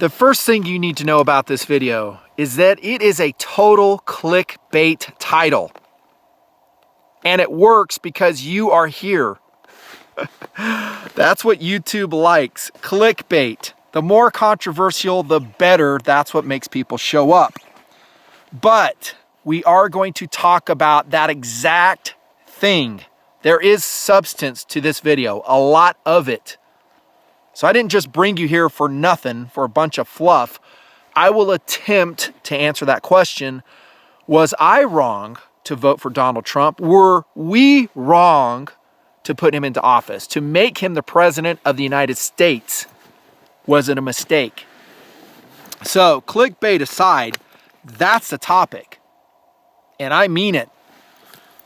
The first thing you need to know about this video is that it is a total clickbait title. And it works because you are here. That's what YouTube likes, clickbait. The more controversial, the better. That's what makes people show up. But we are going to talk about that exact thing. There is substance to this video, a lot of it. So I didn't just bring you here for nothing, for a bunch of fluff. I will attempt to answer that question. Was I wrong to vote for Donald Trump? Were we wrong to put him into office, to make him the president of the United States? Was it a mistake? So, clickbait aside, that's the topic. And I mean it.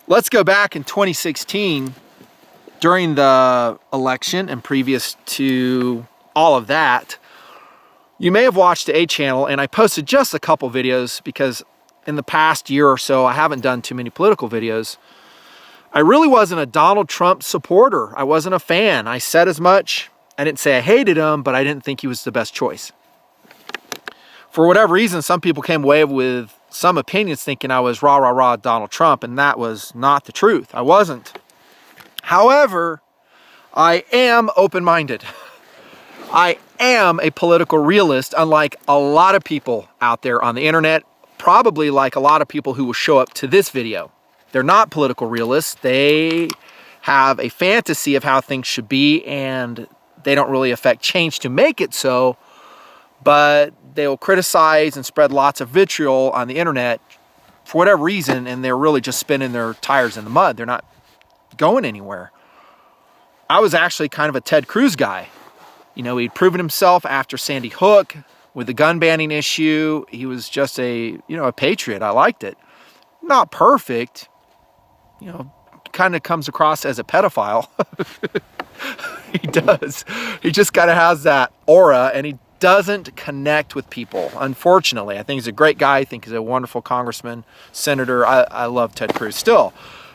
Let's go back in 2016, during the election and previous to all of that. You may have watched the A channel, and I posted just a couple videos because in the past year or so, I haven't done too many political videos. I really wasn't a Donald Trump supporter. I wasn't a fan. I said as much. I didn't say I hated him, but I didn't think he was the best choice. For whatever reason, some people came away with some opinions thinking I was rah, rah, rah Donald Trump, and that was not the truth. I wasn't. However, I am open-minded. I am a political realist, unlike a lot of people out there on the internet, probably like a lot of people who will show up to this video. They're not political realists. They have a fantasy of how things should be, and they don't really affect change to make it so, but they will criticize and spread lots of vitriol on the internet for whatever reason, and they're really just spinning their tires in the mud. They're not going anywhere. I was actually kind of a Ted Cruz guy. You know, he'd proven himself after Sandy Hook with the gun banning issue. He was just a patriot. I liked it. Not perfect. You know, kind of comes across as a pedophile. He does. He just kind of has that aura, and he doesn't connect with people, unfortunately. I think he's a great guy. I think he's a wonderful congressman, senator. I love Ted Cruz still.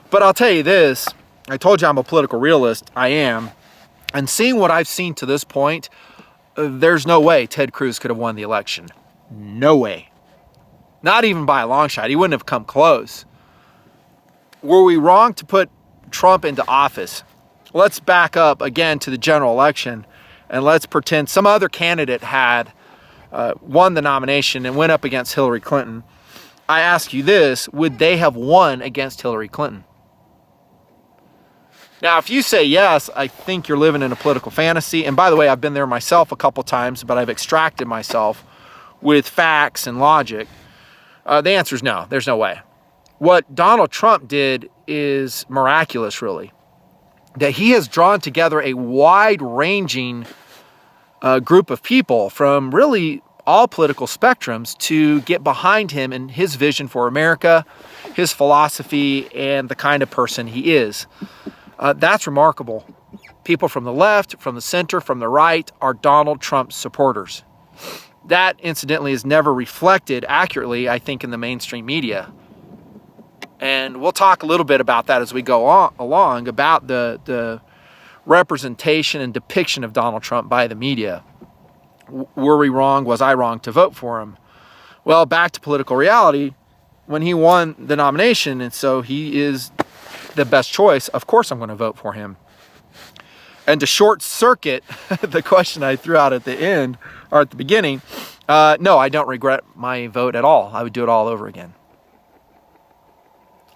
But I'll tell you this. I told you I'm a political realist. I am. And seeing what I've seen to this point, there's no way Ted Cruz could have won the election. No way. Not even by a long shot. He wouldn't have come close. Were we wrong to put Trump into office? Let's back up again to the general election, and let's pretend some other candidate had won the nomination and went up against Hillary Clinton. I ask you this, would they have won against Hillary Clinton? Now, if you say yes, I think you're living in a political fantasy. And by the way, I've been there myself a couple times, but I've extracted myself with facts and logic. The answer is no. There's no way. What Donald Trump did is miraculous, really. That he has drawn together a wide-ranging group of people from really all political spectrums to get behind him and his vision for America, his philosophy, and the kind of person he is. That's remarkable. People from the left, from the center, from the right are Donald Trump supporters. That, incidentally, is never reflected accurately, I think, in the mainstream media. And we'll talk a little bit about that as we go along, about the representation and depiction of Donald Trump by the media. Were we wrong? Was I wrong to vote for him? Well, back to political reality, when he won the nomination, and so he is the best choice, of course I'm going to vote for him. And to short circuit the question I threw out at the end, or at the beginning, no, I don't regret my vote at all. I would do it all over again.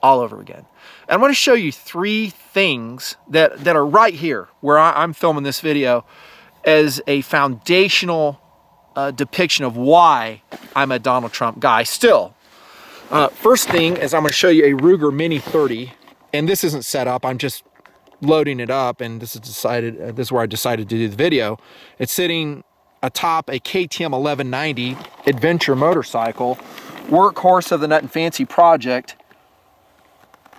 All over again. And I want to show you three things that are right here where I'm filming this video as a foundational depiction of why I'm a Donald Trump guy still. First thing is I'm going to show you a Ruger Mini 30, and this isn't set up. I'm just loading it up, and this is where I decided to do the video. It's sitting atop a KTM 1190 adventure motorcycle, workhorse of the Nutnfancy project,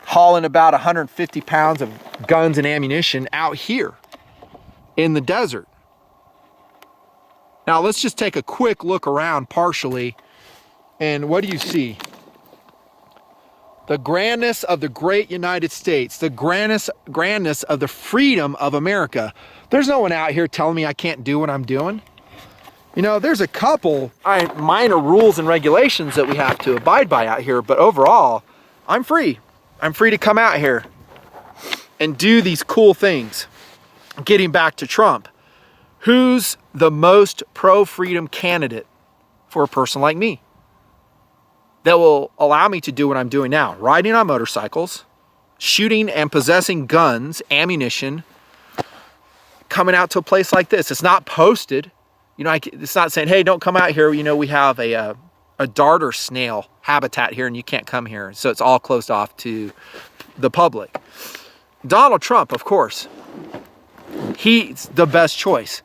hauling about 150 pounds of guns and ammunition out here in the desert. Now let's just take a quick look around partially, and what do you see? The grandness of the great United States, the grandness of the freedom of America. There's no one out here telling me I can't do what I'm doing. You know, there's a couple minor rules and regulations that we have to abide by out here, but overall, I'm free. I'm free to come out here and do these cool things. Getting back to Trump, who's the most pro-freedom candidate for a person like me that will allow me to do what I'm doing now? Riding on motorcycles, shooting and possessing guns, ammunition, coming out to a place like this. It's not posted. You know, it's not saying, hey, don't come out here. You know, we have a darter snail habitat here and you can't come here. So it's all closed off to the public. Donald Trump, of course, he's the best choice.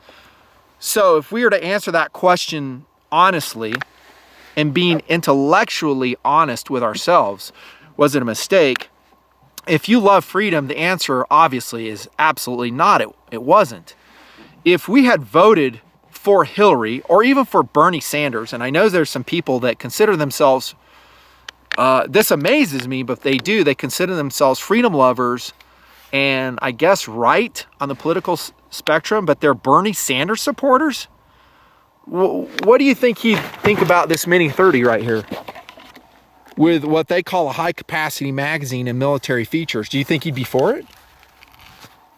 So if we were to answer that question honestly and being intellectually honest with ourselves, was it a mistake? If you love freedom, the answer obviously is absolutely not. It wasn't. If we had voted for Hillary or even for Bernie Sanders, and I know there's some people that consider themselves, this amazes me, but they do, they consider themselves freedom lovers and I guess right on the political spectrum, but they're Bernie Sanders supporters. What do you think he'd think about this Mini 30 right here with what they call a high capacity magazine and military features? Do you think he'd be for it?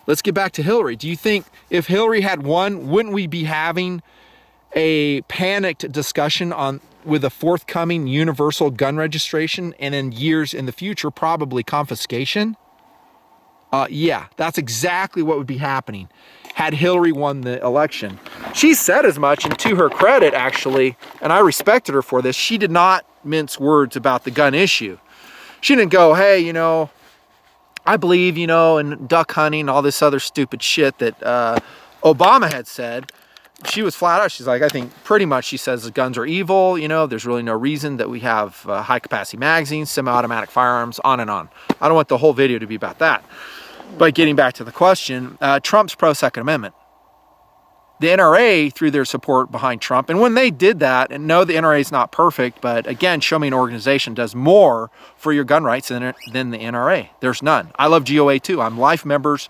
Let's get back to Hillary. Do you think if Hillary had won, wouldn't we be having a panicked discussion with a forthcoming universal gun registration and in years in the future, probably confiscation? Yeah, that's exactly what would be happening had Hillary won the election. She said as much, and to her credit, actually, and I respected her for this, she did not mince words about the gun issue. She didn't go, hey, you know, I believe, you know, in duck hunting, all this other stupid shit that Obama had said. She was flat out. She's like, I think pretty much she says the guns are evil. You know, there's really no reason that we have high capacity magazines, semi-automatic firearms, on and on. I don't want the whole video to be about that. But getting back to the question, Trump's pro-Second Amendment. The NRA threw their support behind Trump. And when they did that, and no, the NRA is not perfect, but again, show me an organization does more for your gun rights than the NRA. There's none. I love GOA too. I'm life members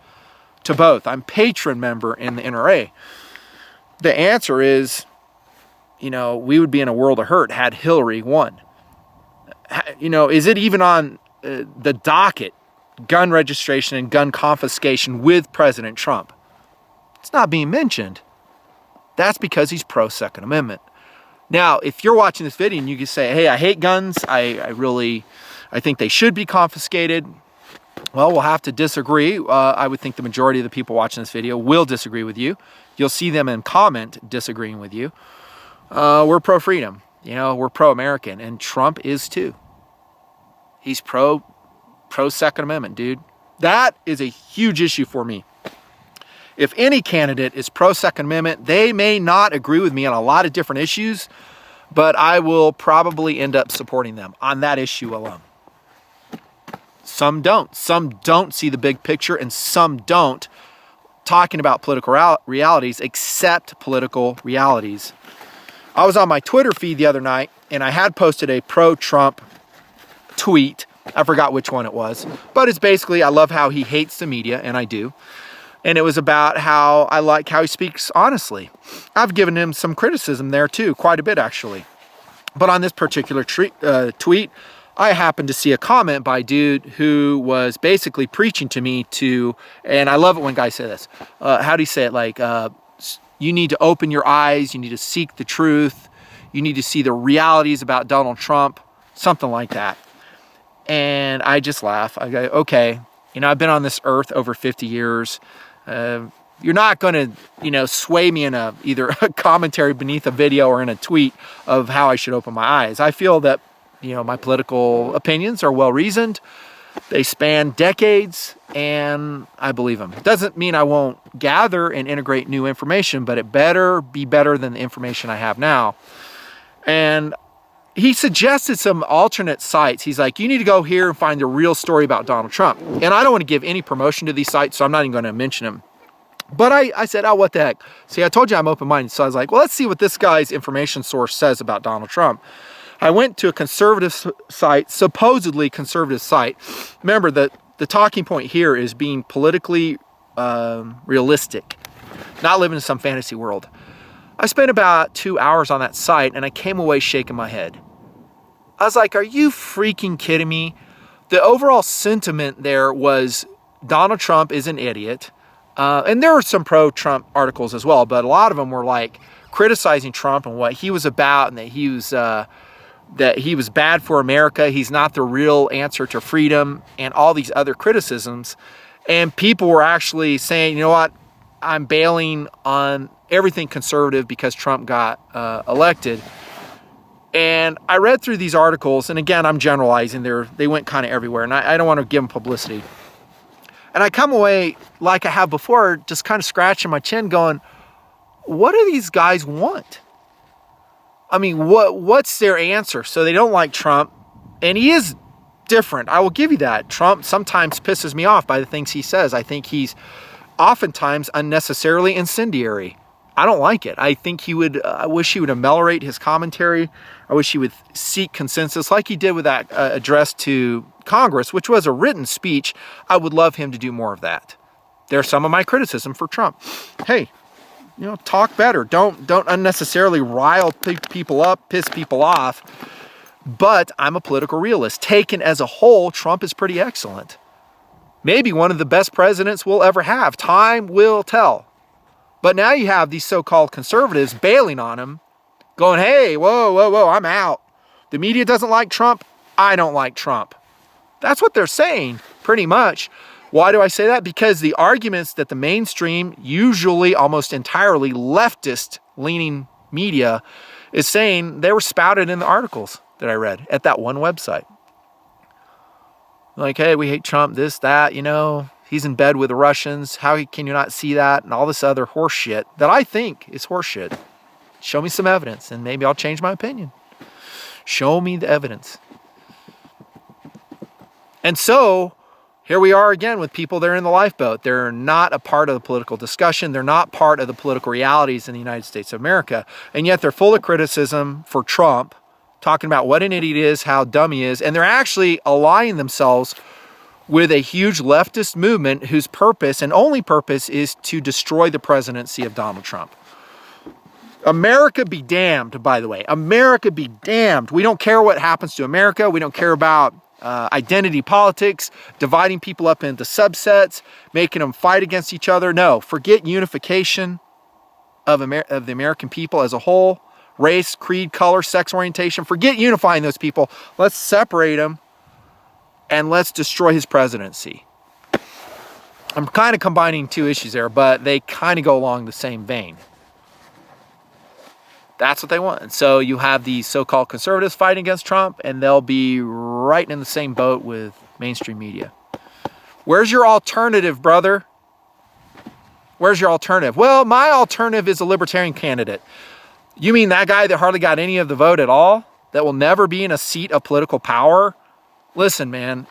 to both. I'm patron member in the NRA. The answer is, you know, we would be in a world of hurt had Hillary won. You know, is it even on the docket, gun registration and gun confiscation with President Trump? It's not being mentioned. That's because he's pro-Second Amendment. Now, if you're watching this video and you can say, hey, I hate guns, I think they should be confiscated, well, we'll have to disagree. I would think the majority of the people watching this video will disagree with you. You'll see them in comment disagreeing with you. We're pro-freedom. You know, we're pro-American, and Trump is too. He's pro-Second Amendment, dude. That is a huge issue for me. If any candidate is pro-Second Amendment, they may not agree with me on a lot of different issues, but I will probably end up supporting them on that issue alone. Some don't. Some don't see the big picture, and some don't talking about political realities, accept political realities. I was on my Twitter feed the other night, and I had posted a pro-Trump tweet. I forgot which one it was, but it's basically, I love how he hates the media, and I do. And it was about how I like how he speaks honestly. I've given him some criticism there too, quite a bit actually. But on this particular tweet, I happened to see a comment by a dude who was basically preaching to me to, and I love it when guys say this, how do you say it? Like, you need to open your eyes, you need to seek the truth, you need to see the realities about Donald Trump, something like that. And I just laugh. I go, okay, you know, I've been on this earth over 50 years. You're not going to, you know, sway me in either a commentary beneath a video or in a tweet of how I should open my eyes. I feel that, you know, my political opinions are well reasoned. They span decades, and I believe them. It doesn't mean I won't gather and integrate new information, but it better be better than the information I have now. And he suggested some alternate sites. He's like, you need to go here and find the real story about Donald Trump. And I don't want to give any promotion to these sites, so I'm not even going to mention them. But I said, oh, what the heck? See, I told you I'm open-minded. So I was like, well, let's see what this guy's information source says about Donald Trump. I went to a conservative site, supposedly conservative site. Remember, the talking point here is being politically realistic, not living in some fantasy world. I spent about 2 hours on that site and I came away shaking my head. I was like, are you freaking kidding me? The overall sentiment there was Donald Trump is an idiot. And there were some pro-Trump articles as well, but a lot of them were like criticizing Trump and what he was about, and that he was bad for America. He's not the real answer to freedom, and all these other criticisms. And people were actually saying, you know what, I'm bailing on everything conservative because Trump got elected. And I read through these articles, and again, I'm generalizing. They went kind of everywhere, and I don't want to give them publicity. And I come away, like I have before, just kind of scratching my chin going, what do these guys want? I mean, what's their answer? So they don't like Trump, and he is different. I will give you that. Trump sometimes pisses me off by the things he says. I think he's oftentimes unnecessarily incendiary. I don't like it. I think I wish he would ameliorate his commentary. I wish he would seek consensus like he did with that address to Congress, which was a written speech. I would love him to do more of that. There's some of my criticism for Trump. Hey, talk better. Don't unnecessarily rile people up, piss people off. But I'm a political realist. Taken as a whole, Trump is pretty excellent. Maybe one of the best presidents we'll ever have. Time will tell. But now you have these so-called conservatives bailing on him, going, hey, whoa, I'm out. The media doesn't like Trump. I don't like Trump. That's what they're saying, pretty much. Why do I say that? Because the arguments that the mainstream, usually almost entirely leftist-leaning media, is saying, they were spouted in the articles that I read at that one website. Like, hey, we hate Trump, this, that, he's in bed with the Russians. How can you not see that? And all this other horse shit that I think is horse shit. Show me some evidence and maybe I'll change my opinion. Show me the evidence. And so here we are again with people that are in the lifeboat. They're not a part of the political discussion. They're not part of the political realities in the United States of America. And yet they're full of criticism for Trump, talking about what an idiot he is, how dumb he is. And they're actually aligning themselves with a huge leftist movement whose purpose and only purpose is to destroy the presidency of Donald Trump. America be damned, by the way. America be damned. We don't care what happens to America. We don't care about identity politics, dividing people up into subsets, making them fight against each other. No, forget unification of the American people as a whole. Race, creed, color, sex orientation. Forget unifying those people. Let's separate them and let's destroy his presidency. I'm kind of combining two issues there, but they kind of go along the same vein. That's what they want. And so you have these so-called conservatives fighting against Trump, and they'll be right in the same boat with mainstream media. Where's your alternative, brother? Where's your alternative? Well, my alternative is a libertarian candidate. You mean that guy that hardly got any of the vote at all? That will never be in a seat of political power? Listen, man,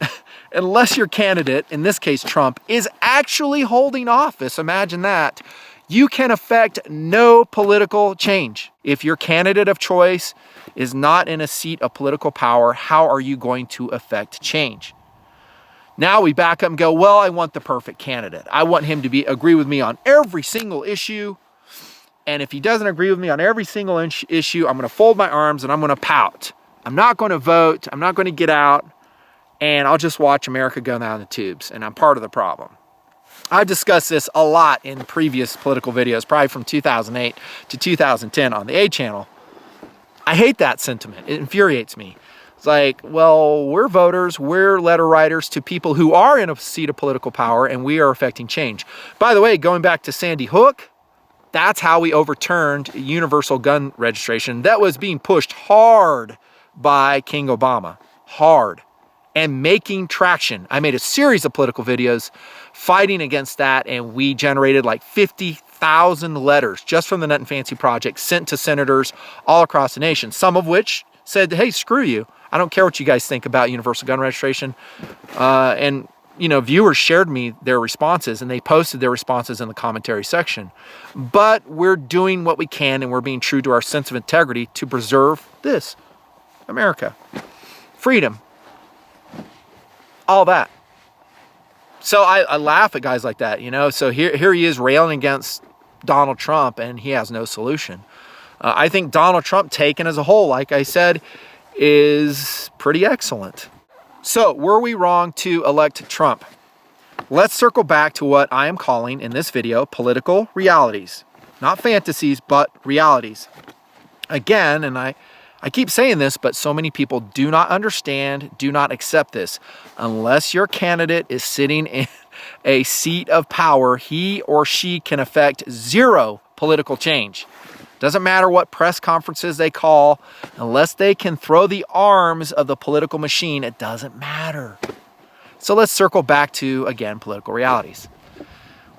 unless your candidate, in this case Trump, is actually holding office, imagine that, you can affect no political change. If your candidate of choice is not in a seat of political power, how are you going to affect change? Now we back up and go, well, I want the perfect candidate. I want him to agree with me on every single issue. And if he doesn't agree with me on every single issue, I'm going to fold my arms and I'm going to pout. I'm not going to vote. I'm not going to get out. And I'll just watch America go down the tubes. And I'm part of the problem. I've discussed this a lot in previous political videos, probably from 2008 to 2010 on the A channel. I hate that sentiment. It infuriates me. It's like, well, we're voters, we're letter writers to people who are in a seat of political power, and we are affecting change. By the way, going back to Sandy Hook, that's how we overturned universal gun registration. That was being pushed hard by King Obama. Hard. And making traction. I made a series of political videos fighting against that, and we generated like 50,000 letters just from the Nutnfancy project sent to senators all across the nation, some of which said, hey, screw you. I don't care what you guys think about universal gun registration. And viewers shared me their responses, and they posted their responses in the commentary section. But we're doing what we can, and we're being true to our sense of integrity to preserve this, America. Freedom. All that. So I laugh at guys like that, So here he is railing against Donald Trump, and he has no solution. I think Donald Trump taken as a whole, like I said, is pretty excellent. So were we wrong to elect Trump? Let's circle back to what I am calling in this video political realities. Not fantasies, but realities. Again, and I keep saying this, but so many people do not understand, do not accept this. Unless your candidate is sitting in a seat of power, he or she can affect zero political change. Doesn't matter what press conferences they call, unless they can throw the arms of the political machine, it doesn't matter. So let's circle back to, again, political realities.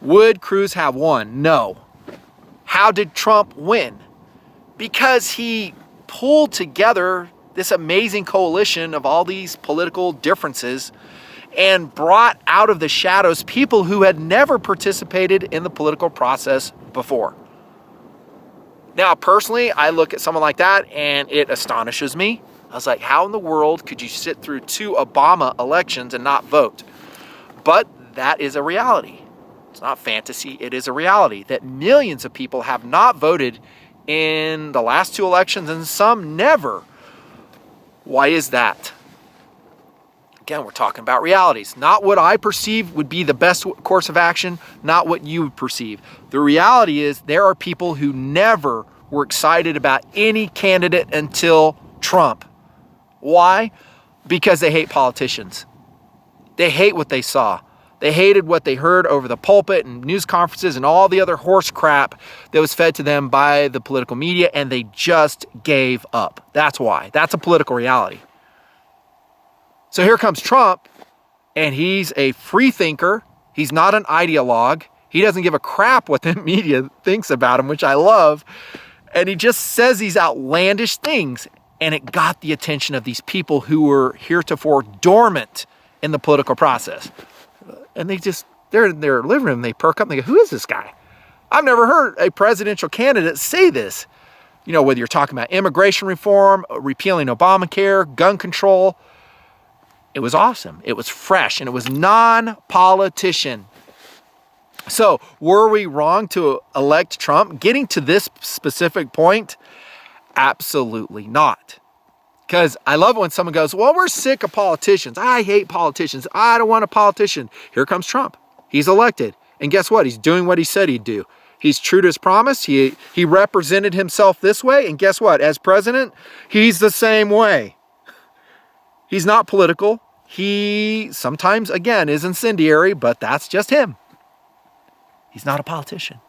Would Cruz have won? No. How did Trump win? Because he pulled together this amazing coalition of all these political differences and brought out of the shadows people who had never participated in the political process before. Now, personally, I look at someone like that and it astonishes me. I was like, how in the world could you sit through 2 Obama elections and not vote? But that is a reality. It's not fantasy, it is a reality that millions of people have not voted in the last 2 elections and some never. Why is that? Again, we're talking about realities, not what I perceive would be the best course of action, not what you would perceive. The reality is there are people who never were excited about any candidate until Trump. Why? Because they hate politicians. They hate what they saw. They hated what they heard over the pulpit and news conferences and all the other horse crap that was fed to them by the political media, and they just gave up. That's why. That's a political reality. So here comes Trump, and he's a free thinker. He's not an ideologue. He doesn't give a crap what the media thinks about him, which I love. And he just says these outlandish things. And it got the attention of these people who were heretofore dormant in the political process. And they're in their living room, they perk up and they go, who is this guy? I've never heard a presidential candidate say this. You know, whether you're talking about immigration reform, repealing Obamacare, gun control. It was awesome. It was fresh and it was non-politician. So were we wrong to elect Trump? Getting to this specific point, absolutely not. Because I love it when someone goes, well, we're sick of politicians. I hate politicians. I don't want a politician. Here comes Trump. He's elected. And guess what? He's doing what he said he'd do. He's true to his promise. He represented himself this way. And guess what? As president, he's the same way. He's not political. He sometimes, again, is incendiary, but that's just him. He's not a politician.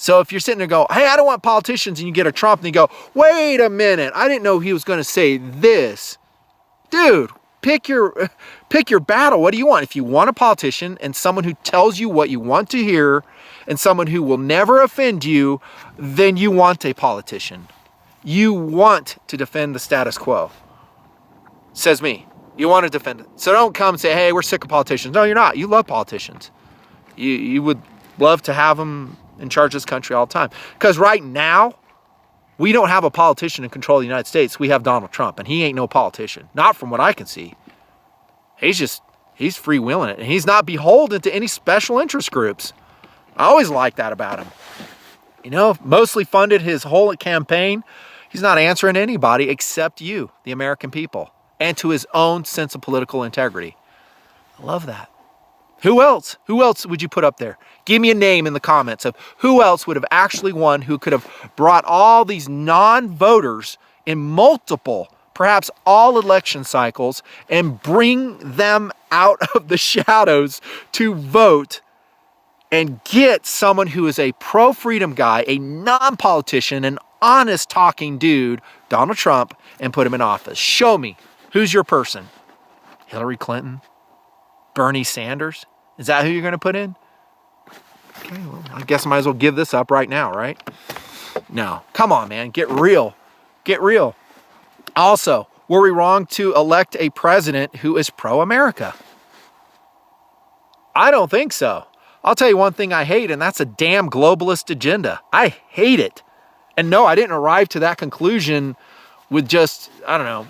So if you're sitting there and go, hey, I don't want politicians, and you get a Trump and you go, wait a minute, I didn't know he was going to say this. Dude, pick your battle. What do you want? If you want a politician and someone who tells you what you want to hear and someone who will never offend you, then you want a politician. You want to defend the status quo. Says me. You want to defend it. So don't come and say, hey, we're sick of politicians. No, you're not. You love politicians. You would love to have them in charge of this country all the time. Because right now, we don't have a politician in control of the United States. We have Donald Trump, and he ain't no politician. Not from what I can see. He's freewheeling it, and he's not beholden to any special interest groups. I always like that about him. You know, mostly funded his whole campaign. He's not answering to anybody except you, the American people, and to his own sense of political integrity. I love that. Who else? Who else would you put up there? Give me a name in the comments of who else would have actually won, who could have brought all these non-voters in multiple, perhaps all election cycles, and bring them out of the shadows to vote and get someone who is a pro-freedom guy, a non-politician, an honest talking dude, Donald Trump, and put him in office. Show me. Who's your person? Hillary Clinton? Bernie Sanders? Is that who you're going to put in? Okay, well, I guess I might as well give this up right now, right? No. Come on, man. Get real. Get real. Also, were we wrong to elect a president who is pro-America? I don't think so. I'll tell you one thing I hate, and that's a damn globalist agenda. I hate it. And no, I didn't arrive to that conclusion with just, I don't know,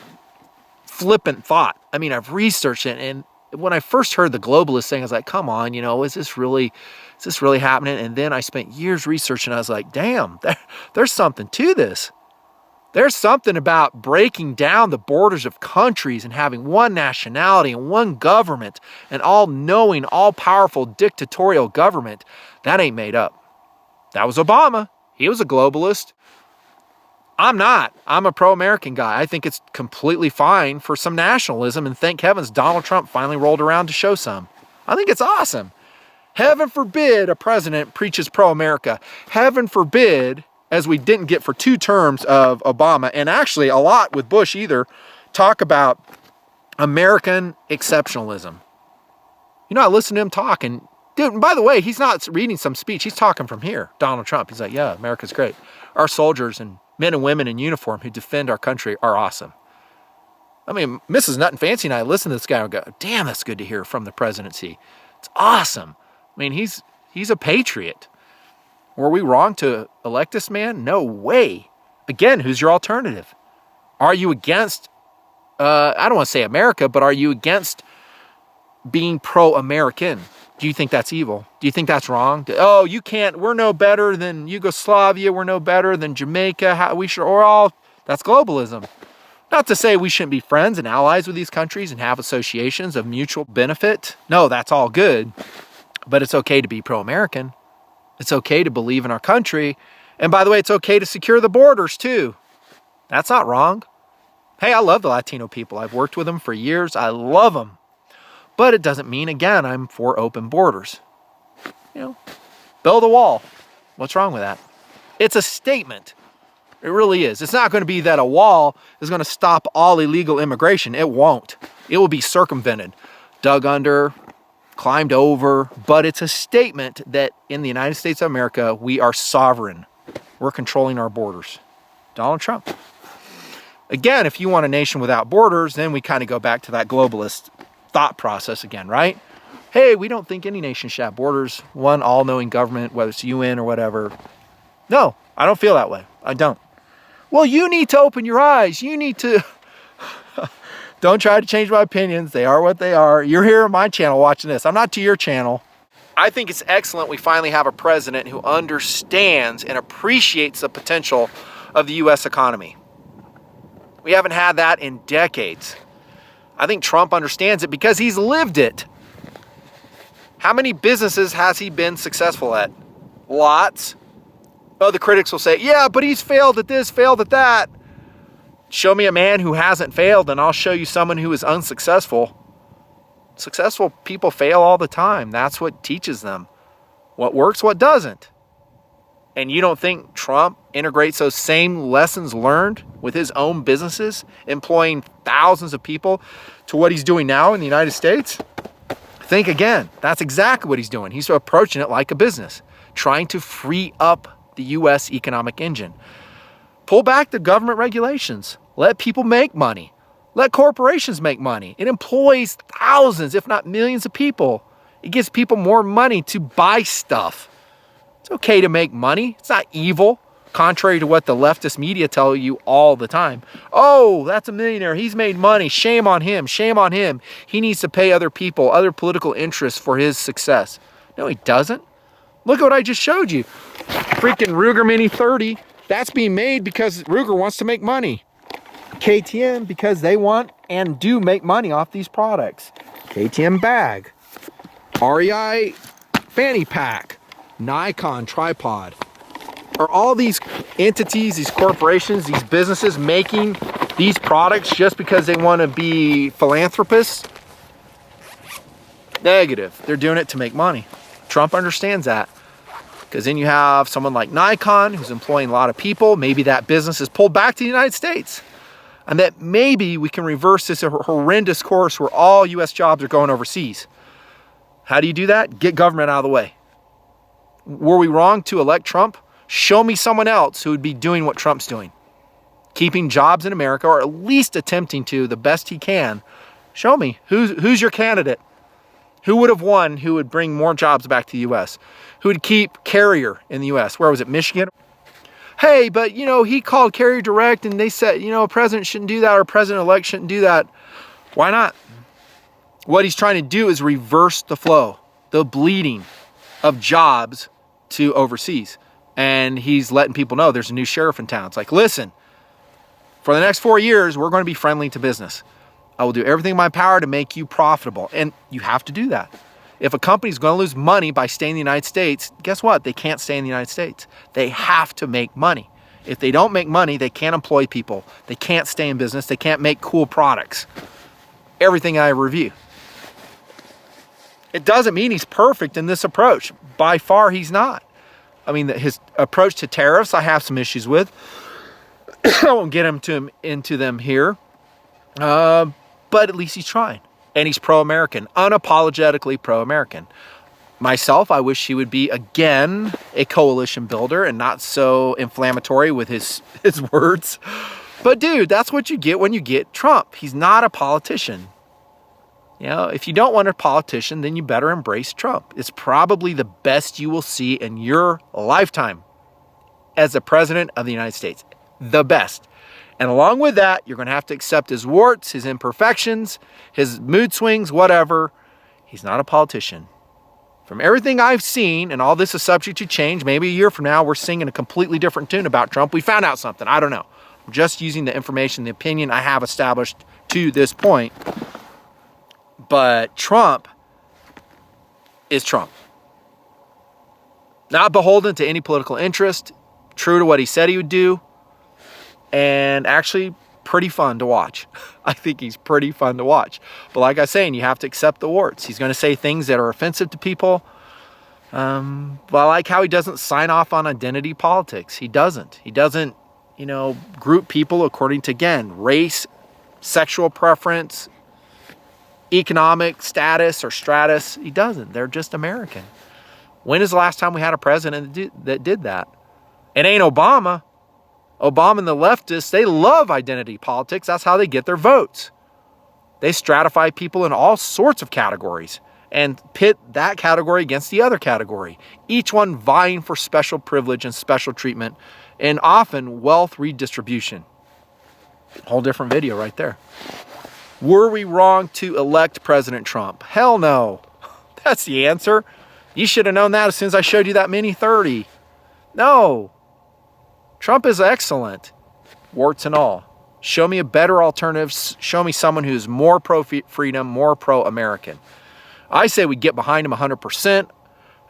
flippant thought. I mean, I've researched it, and when I first heard the globalist thing, I was like, come on, is this really happening? And then I spent years researching. I was like, damn, there's something to this. There's something about breaking down the borders of countries and having one nationality and one government, an all-knowing, all-powerful dictatorial government. That ain't made up. That was Obama. He was a globalist. I'm not. I'm a pro-American guy. I think it's completely fine for some nationalism, and thank heavens Donald Trump finally rolled around to show some. I think it's awesome. Heaven forbid a president preaches pro-America. Heaven forbid, as we didn't get for 2 terms of Obama, and actually a lot with Bush either, talk about American exceptionalism. I listen to him talk, and dude, and by the way, he's not reading some speech. He's talking from here, Donald Trump. He's like, yeah, America's great. Our soldiers and men and women in uniform who defend our country are awesome. I mean, Mrs. Nutnfancy and I listen to this guy and go, damn, that's good to hear from the presidency. It's awesome. I mean, he's a patriot. Were we wrong to elect this man? No way. Again, who's your alternative? Are you against, I don't want to say America, but are you against being pro-American? Do you think that's evil? Do you think that's wrong? Oh, you can't, we're no better than Yugoslavia, we're no better than Jamaica, that's globalism. Not to say we shouldn't be friends and allies with these countries and have associations of mutual benefit. No, that's all good. But it's okay to be pro-American. It's okay to believe in our country. And by the way, it's okay to secure the borders too. That's not wrong. Hey, I love the Latino people. I've worked with them for years. I love them. But it doesn't mean, again, I'm for open borders. Build a wall. What's wrong with that? It's a statement. It really is. It's not going to be that a wall is going to stop all illegal immigration. It won't. It will be circumvented, dug under, climbed over. But it's a statement that in the United States of America, we are sovereign. We're controlling our borders. Donald Trump. Again, if you want a nation without borders, then we kind of go back to that globalist thought process again, right? Hey, we don't think any nation should have borders, one all-knowing government, whether it's UN or whatever. No, I don't feel that way. I don't. Well, you need to open your eyes. You need to... Don't try to change my opinions. They are what they are. You're here on my channel watching this. I'm not to your channel. I think it's excellent we finally have a president who understands and appreciates the potential of the U.S. economy. We haven't had that in decades. I think Trump understands it because he's lived it. How many businesses has he been successful at? Lots. Oh, the critics will say, yeah, but he's failed at this, failed at that. Show me a man who hasn't failed and I'll show you someone who is unsuccessful. Successful people fail all the time. That's what teaches them. What works, what doesn't. And you don't think Trump integrates those same lessons learned with his own businesses, employing thousands of people, to what he's doing now in the United States? Think again. That's exactly what he's doing. He's approaching it like a business, trying to free up the U.S. economic engine. Pull back the government regulations. Let people make money. Let corporations make money. It employs thousands, if not millions of people. It gives people more money to buy stuff. It's okay to make money. It's not evil, contrary to what the leftist media tell you all the time. Oh, that's a millionaire. He's made money. Shame on him. Shame on him. He needs to pay other people, other political interests for his success. No, he doesn't. Look at what I just showed you. Freaking Ruger Mini 30. That's being made because Ruger wants to make money. KTM because they want and do make money off these products. KTM bag. REI fanny pack. Nikon tripod. Are all these entities, these corporations, these businesses making these products just because they want to be philanthropists? Negative. They're doing it to make money. Trump understands that. Because then you have someone like Nikon who's employing a lot of people. Maybe that business is pulled back to the United States. And that maybe we can reverse this horrendous course where all U.S. jobs are going overseas. How do you do that? Get government out of the way. Were we wrong to elect Trump? Show me someone else who would be doing what Trump's doing. Keeping jobs in America, or at least attempting to the best he can. Show me. Who's your candidate? Who would have won who would bring more jobs back to the U.S.? Who would keep Carrier in the U.S.? Where was it, Michigan? Hey, but, he called Carrier direct and they said, a president shouldn't do that or a president-elect shouldn't do that. Why not? What he's trying to do is reverse the flow, the bleeding of jobs to overseas. And he's letting people know there's a new sheriff in town. It's like, listen, for the next 4 years, we're going to be friendly to business. I will do everything in my power to make you profitable. And you have to do that. If a company's going to lose money by staying in the United States, guess what? They can't stay in the United States. They have to make money. If they don't make money, they can't employ people. They can't stay in business. They can't make cool products. Everything I review. It doesn't mean he's perfect in this approach. By far, he's not. I mean, his approach to tariffs, I have some issues with. I won't get into them here. But at least he's trying. And he's pro-American, unapologetically pro-American. Myself, I wish he would be, again, a coalition builder and not so inflammatory with his words. But dude, that's what you get when you get Trump. He's not a politician. You know, if you don't want a politician, then you better embrace Trump. It's probably the best you will see in your lifetime as the president of the United States. The best. And along with that, you're going to have to accept his warts, his imperfections, his mood swings, whatever. He's not a politician. From everything I've seen, and all this is subject to change, maybe a year from now, we're singing a completely different tune about Trump. We found out something. I don't know. I'm just using the information, the opinion I have established to this point. But Trump is Trump. Not beholden to any political interest, true to what he said he would do, and actually pretty fun to watch. I think he's pretty fun to watch. But like I was saying, you have to accept the warts. He's going to say things that are offensive to people. But I like how he doesn't sign off on identity politics. He doesn't. He doesn't, group people according to, again, race, sexual preference, economic status or stratus. He doesn't. They're just American. When is the last time we had a president that did that? It ain't Obama. Obama and the leftists, they love identity politics. That's how they get their votes. They stratify people in all sorts of categories and pit that category against the other category, each one vying for special privilege and special treatment and often wealth redistribution. Whole different video right there. Were we wrong to elect President Trump? Hell no. That's the answer. You should have known that as soon as I showed you that Mini 30. No. Trump is excellent, warts and all. Show me a better alternative. Show me someone who's more pro-freedom, more pro-American. I say we get behind him 100%.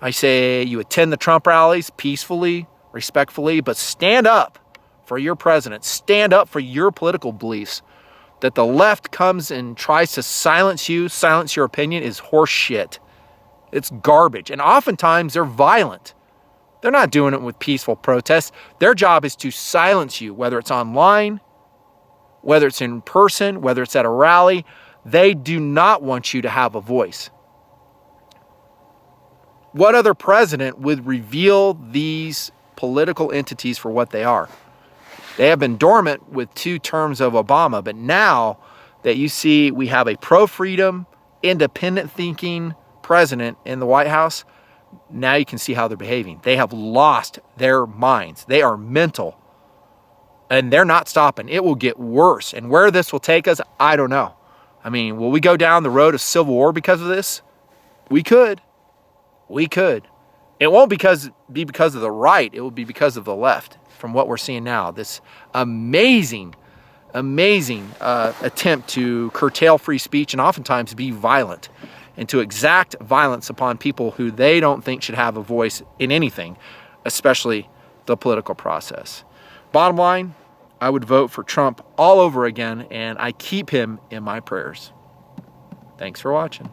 I say you attend the Trump rallies peacefully, respectfully, but stand up for your president. Stand up for your political beliefs. That the left comes and tries to silence you, silence your opinion is horse shit. It's garbage. And oftentimes they're violent. They're not doing it with peaceful protests. Their job is to silence you, whether it's online, whether it's in person, whether it's at a rally. They do not want you to have a voice. What other president would reveal these political entities for what they are? They have been dormant with 2 terms of Obama, but now that you see we have a pro-freedom, independent thinking president in the White House, now you can see how they're behaving. They have lost their minds. They are mental. And they're not stopping. It will get worse. And where this will take us, I don't know. I mean, will we go down the road of civil war because of this? We could. We could. It won't be because of the right. It will be because of the left. From what we're seeing now, this amazing attempt to curtail free speech and oftentimes be violent and to exact violence upon people who they don't think should have a voice in anything, especially the political process. Bottom line, I would vote for Trump all over again, and I keep him in my prayers. Thanks for watching.